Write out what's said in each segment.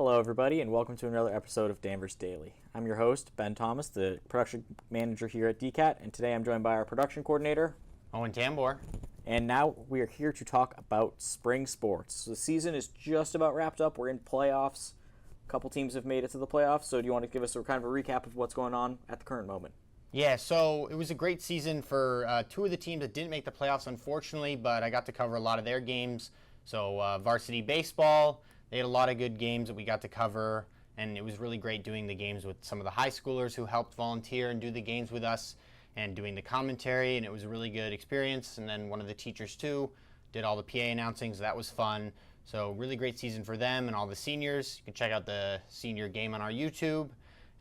Hello, everybody, and welcome to another episode of Danvers Daily. I'm your host, Ben Thomas, the production manager here at DCAT, and today I'm joined by our production coordinator, Owen Tambor. And now we are here to talk about spring sports. So the season is just about wrapped up. We're in playoffs. A couple teams have made it to the playoffs, so do you want to give us a kind of a recap of what's going on at the current moment? Yeah, so it was a great season for two of the teams that didn't make the playoffs, unfortunately, but I got to cover a lot of their games. So varsity baseball, they had a lot of good games that we got to cover, and it was really great doing the games with some of the high schoolers who helped volunteer and do the games with us and doing the commentary, and it was a really good experience. And then one of the teachers, too, did all the PA announcing, so that was fun. So really great season for them and all the seniors. You can check out the senior game on our YouTube.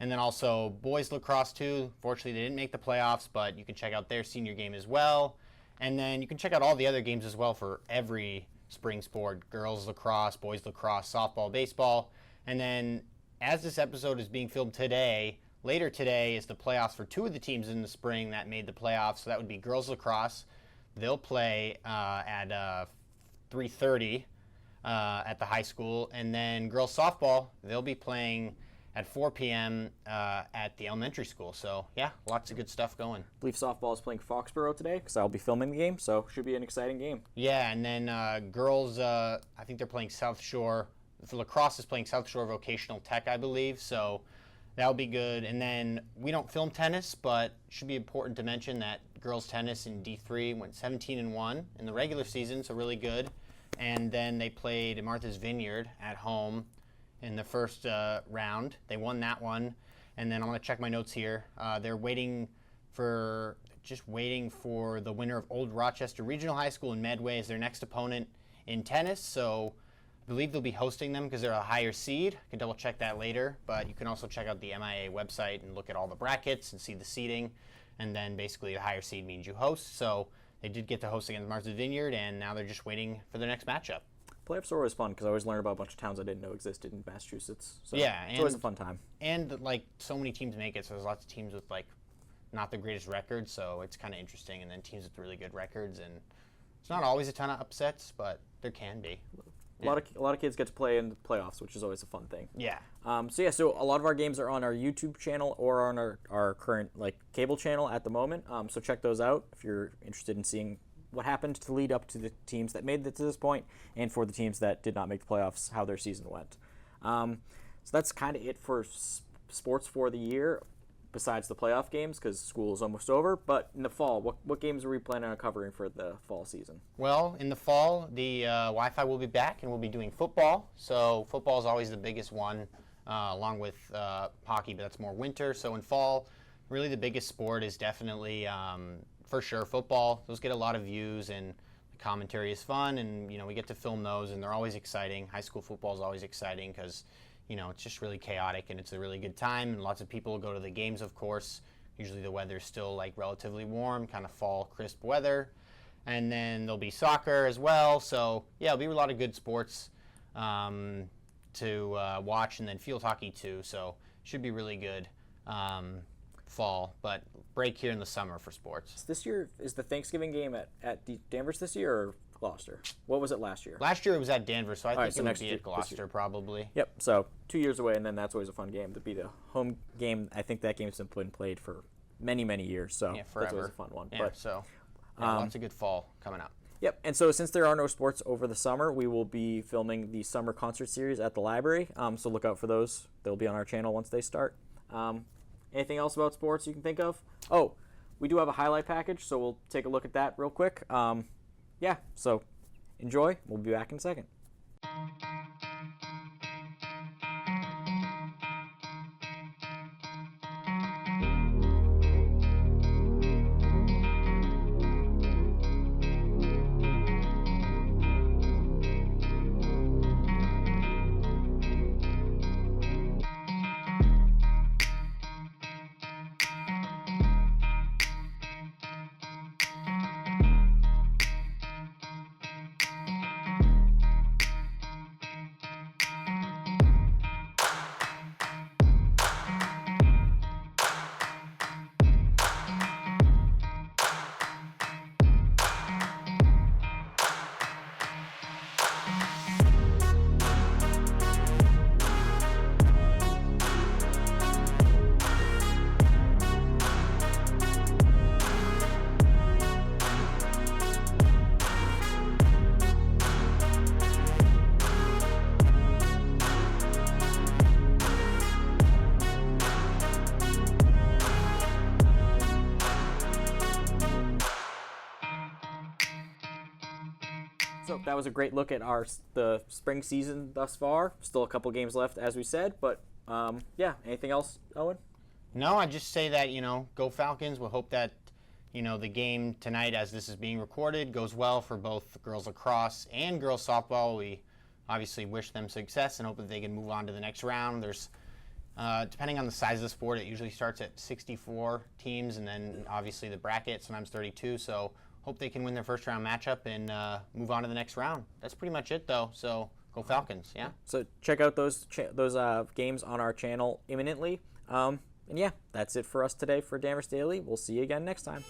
And then also boys lacrosse, too. Fortunately, they didn't make the playoffs, but you can check out their senior game as well. And then you can check out all the other games as well for every spring sport: girls lacrosse, boys lacrosse, softball, baseball. And then as this episode is being filmed today, later today is the playoffs for two of the teams in the spring that made the playoffs. So that would be girls lacrosse. They'll play at 3:30 at the high school. And then girls softball, they'll be playing at 4 p.m. At the elementary school. So, yeah, lots of good stuff going. I believe softball is playing Foxborough today because I'll be filming the game, so should be an exciting game. Yeah, and then girls, I think they're playing South Shore. For lacrosse is playing South Shore Vocational Tech, I believe, so that'll be good. And then we don't film tennis, but it should be important to mention that girls tennis in D3 went 17-1 in the regular season, so really good. And then they played Martha's Vineyard at home in the first round. They won that one. And then I'm going to check my notes here. They're waiting for the winner of Old Rochester Regional High School in Medway as their next opponent in tennis. So I believe they'll be hosting them because they're a higher seed. I can double check that later, but you can also check out the MIA website and look at all the brackets and see the seeding. And then basically a higher seed means you host. So they did get to host against Martha's Vineyard, and now they're just waiting for their next matchup. Playoffs are always fun because I always learn about a bunch of towns I didn't know existed in Massachusetts. So yeah, it's always a fun time. And like so many teams make it, so there's lots of teams with like not the greatest records, so it's kind of interesting. And then teams with really good records, and it's not always a ton of upsets, but there can be. A lot of kids get to play in the playoffs, which is always a fun thing. Yeah. So a lot of our games are on our YouTube channel or on our current cable channel at the moment. So check those out if you're interested in seeing what happened to lead up to the teams that made it to this point, and for the teams that did not make the playoffs, how their season went. So that's kind of it for sports for the year, besides the playoff games, because school is almost over. But in the fall, what games are we planning on covering for the fall season? Well, in the fall, the Wi-Fi will be back, and we'll be doing football. So football is always the biggest one, along with hockey, but that's more winter. So in fall, really the biggest sport is definitely for sure football. Those get a lot of views, and the commentary is fun, and we get to film those, and they're always exciting. High school football is always exciting because it's just really chaotic, and it's a really good time, and lots of people go to the games, of course. Usually the weather's still relatively warm, kind of fall crisp weather. And then there'll be soccer as well. So yeah, it'll be a lot of good sports to watch, and then field hockey too. So should be really good fall, but break here in the summer for sports. This year, is the Thanksgiving game at Danvers this year or Gloucester? What was it last year? Last year it was at Danvers, so I think so it would next be year, at Gloucester probably. Yep, so 2 years away, and then that's always a fun game to be the home game. I think that game's been played for many, many years, so yeah, forever. That's always a fun one. Yeah, lots of good fall coming up. Yep, and so since there are no sports over the summer, we will be filming the summer concert series at the library, so look out for those. They'll be on our channel once they start. Anything else about sports you can think of? Oh, we do have a highlight package, so we'll take a look at that real quick. So enjoy. We'll be back in a second. So that was a great look at the spring season thus far. Still a couple games left, as we said, but yeah. Anything else, Owen? No, I just say that, go Falcons. We'll hope that, the game tonight, as this is being recorded, goes well for both girls lacrosse and girls softball. We obviously wish them success and hope that they can move on to the next round. There's, depending on the size of the sport, it usually starts at 64 teams, and then obviously the bracket, sometimes 32. So hope they can win their first round matchup and move on to the next round. That's pretty much it, though. So go Falcons, yeah. So check out those games on our channel imminently. And yeah, that's it for us today for Danvers Daily. We'll see you again next time.